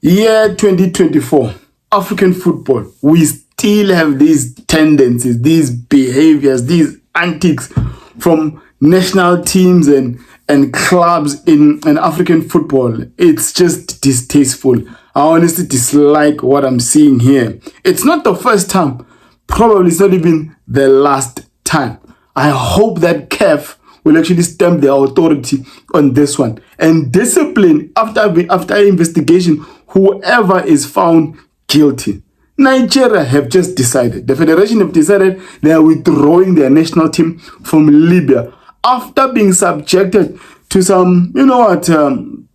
Year 2024, African football, we still have these tendencies, these behaviors, these antics from national teams and clubs in African football. It's just distasteful. I honestly dislike what I'm seeing here. It's not the first time. Probably it's not even the last time. I hope that CAF will actually stamp their authority on this one and discipline after investigation whoever is found guilty. Nigeria have just decided, the federation have decided they are withdrawing their national team from Libya after being subjected to some, to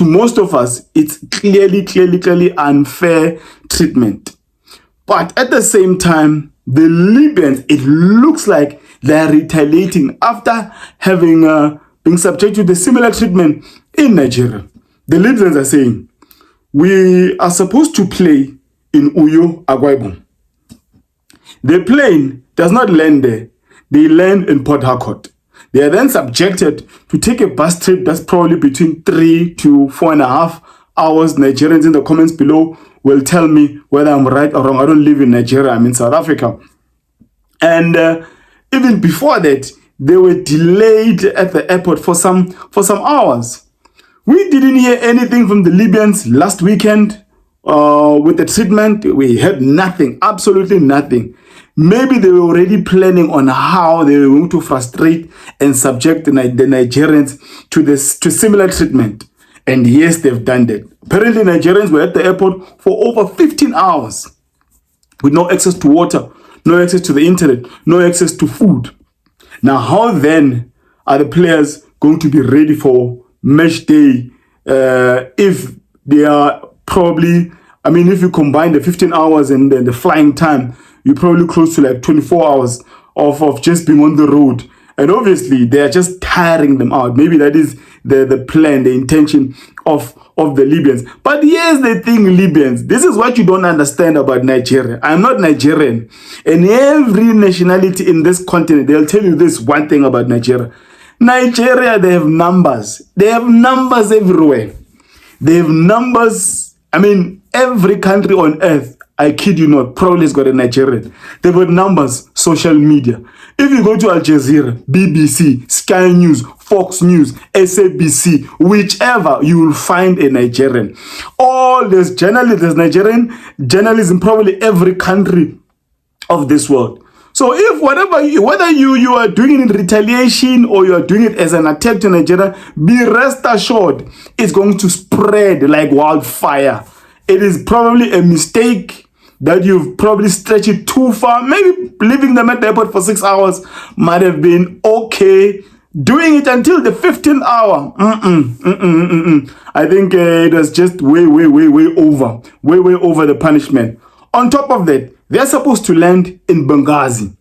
most of us, it's clearly unfair treatment. But at the same time, the Libyans, it looks like they're retaliating after having been subject to the similar treatment in Nigeria. The Libyans are saying, we are supposed to play in Uyo, Akwa Ibom. The plane does not land there. They land in Port Harcourt. They are then subjected to take a bus trip that's probably between 3 to 4.5 hours. Nigerians in the comments below will tell me whether I'm right or wrong. I don't live in Nigeria. I'm in South Africa. And even before that, they were delayed at the airport for some hours. We didn't hear anything from the Libyans last weekend with the treatment. We heard nothing, absolutely nothing. Maybe they were already planning on how they were going to frustrate and subject the Nigerians to similar treatment. And yes, they've done that. Apparently, Nigerians were at the airport for over 15 hours with no access to water, no access to the internet, no access to food. Now, how then are the players going to be ready for match day if they are probably, if you combine the 15 hours and the flying time, you're probably close to like 24 hours of just being on the road. And obviously, they are just tiring them out. Maybe that is the plan, the intention of the Libyans. But here's the thing, Libyans. This is what you don't understand about Nigeria. I'm not Nigerian. And every nationality in this continent, they'll tell you this one thing about Nigeria. Nigeria, they have numbers. They have numbers everywhere. They have numbers. Every country on earth, I kid you not, probably has got a Nigerian. They've got numbers, social media. If you go to Al Jazeera, BBC, Sky News, Fox News, SABC, whichever, you will find a Nigerian. All these journalists, there's Nigerian journalists in probably every country of this world. So if whether you are doing it in retaliation or you are doing it as an attack to Nigeria, be rest assured it's going to spread like wildfire. It is probably a mistake that you've probably stretched it too far. Maybe leaving them at the airport for 6 hours might have been okay. Doing it until the 15th hour, I think it was just way over the punishment. On top of that, they're supposed to land in Benghazi.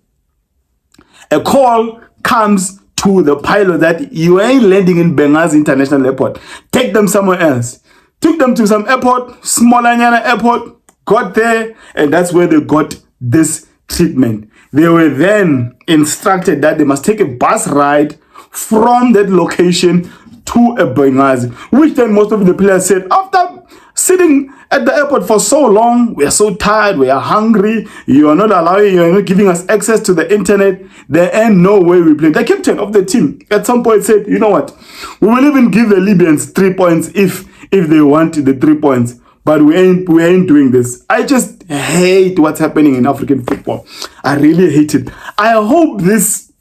A call comes to the pilot that you ain't landing in Benghazi International Airport. Take them somewhere else. Took them to some airport, Smolanyana Airport, got there, and that's where they got this treatment. They were then instructed that they must take a bus ride from that location to a Benghazi, which then most of the players said, after sitting at the airport for so long, we are so tired, we are hungry, you are not giving us access to the internet, there ain't no way we play. The captain of the team at some point said, you know what, we will even give the Libyans 3 points if they want the 3 points, but we ain't doing this. I just hate what's happening in African football. I really hate it. I hope this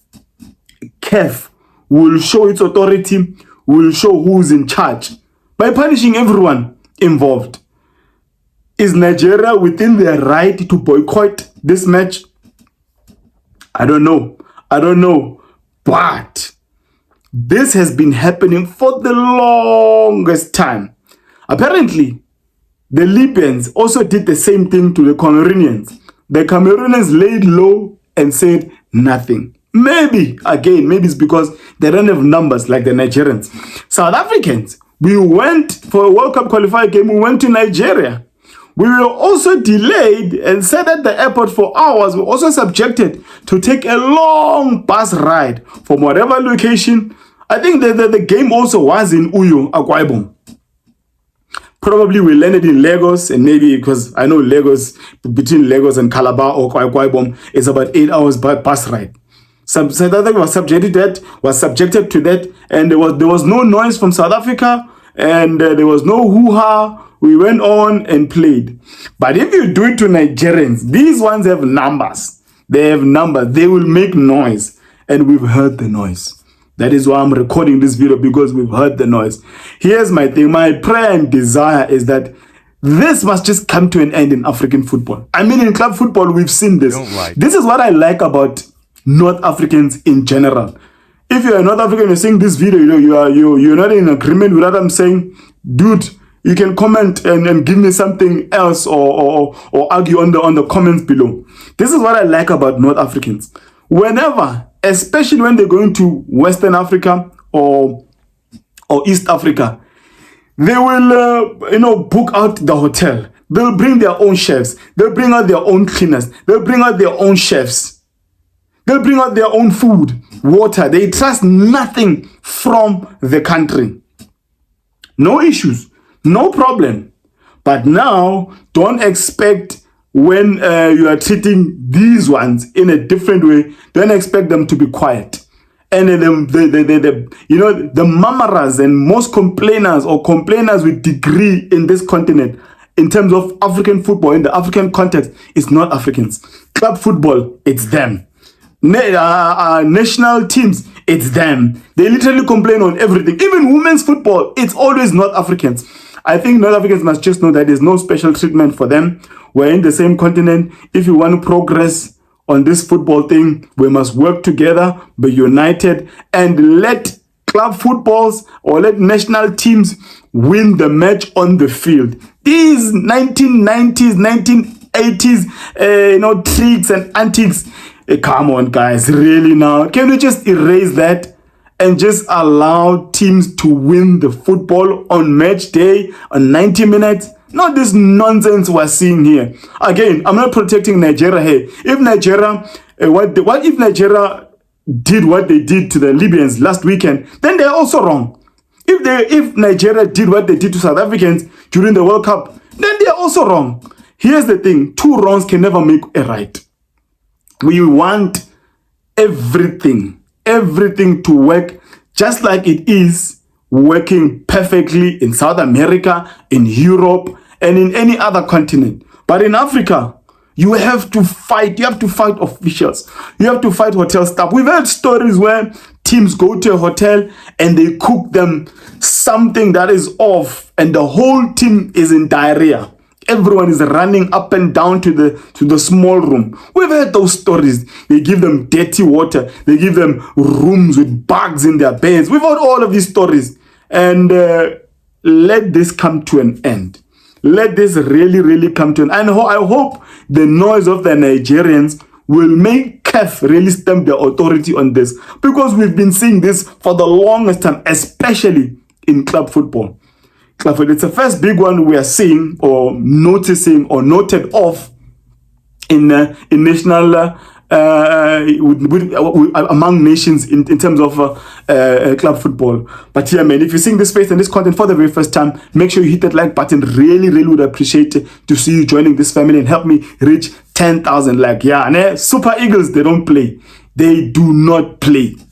CAF will show its authority, will show who's in charge by punishing everyone involved. Is Nigeria within their right to boycott this match? I don't know. But this has been happening for the longest time. Apparently, the Libyans also did the same thing to the Cameroonians. The Cameroonians laid low and said nothing. Maybe it's because they don't have numbers like the Nigerians. South Africans, we went for a World Cup qualifier game, we went to Nigeria. We were also delayed and sat at the airport for hours. We were also subjected to take a long bus ride from whatever location. I think the game also was in Uyo, Akwa Ibom. Probably we landed in Lagos, and maybe because I know Lagos, between Lagos and Calabar or Kwaibom, it's about 8 hours by bus ride. South Africa was subjected to that, and there was no noise from South Africa, and there was no hoo-ha. We went on and played. But if you do it to Nigerians, these ones have numbers. They have numbers. They will make noise, and we've heard the noise. That is why I'm recording this video, because we've heard the noise. Here's my thing. My prayer and desire is that this must just come to an end in African football. I mean, in club football, we've seen this. This is what I like about North Africans in general. If you're a North African, you're seeing this video, you're not in agreement with what I'm saying, dude, you can comment and give me something else or argue on the comments below. This is what I like about North Africans. Whenever, especially when they're going to Western Africa or East Africa, they will book out the hotel. They'll bring their own chefs. They'll bring out their own cleaners. They'll bring out their own chefs. They'll bring out their own food, water. They trust nothing from the country. No issues, no problem. But now, don't expect when you are treating these ones in a different way, don't expect them to be quiet. And the murmurers and most complainers or complainers with degree in this continent, in terms of African football, in the African context, it's not Africans. Club football, it's them. National teams, it's them. They literally complain on everything. Even women's football, it's always North Africans. I think North Africans must just know that there's no special treatment for them. We're in the same continent. If you want to progress on this football thing, we must work together, be united, and let club footballs or let national teams win the match on the field. These 1990s, 1980s, tricks and antics. Come on, guys, really now? Can we just erase that and just allow teams to win the football on match day, on 90 minutes? Not this nonsense we're seeing here. Again, I'm not protecting Nigeria here. If Nigeria, what if Nigeria did what they did to the Libyans last weekend, then they're also wrong. If Nigeria did what they did to South Africans during the World Cup, then they're also wrong. Here's the thing, two wrongs can never make a right. We want everything to work just like it is working perfectly in South America, in Europe, and in any other continent. But in Africa, you have to fight. You have to fight officials. You have to fight hotel staff. We've heard stories where teams go to a hotel and they cook them something that is off, and the whole team is in diarrhea. Everyone is running up and down to the small room. We've heard those stories. They give them dirty water. They give them rooms with bugs in their beds. We've heard all of these stories. And let this come to an end. Let this really, really come to an end. And I hope the noise of the Nigerians will make CAF really stamp their authority on this. Because we've been seeing this for the longest time, especially in club football. It's the first big one we are seeing or noticing or noted of in national among nations in terms of club football. But yeah, man, if you're seeing this space and this content for the very first time, make sure you hit that like button. Really, really would appreciate it to see you joining this family and help me reach 10,000 likes. Yeah, and Super Eagles, they don't play. They do not play.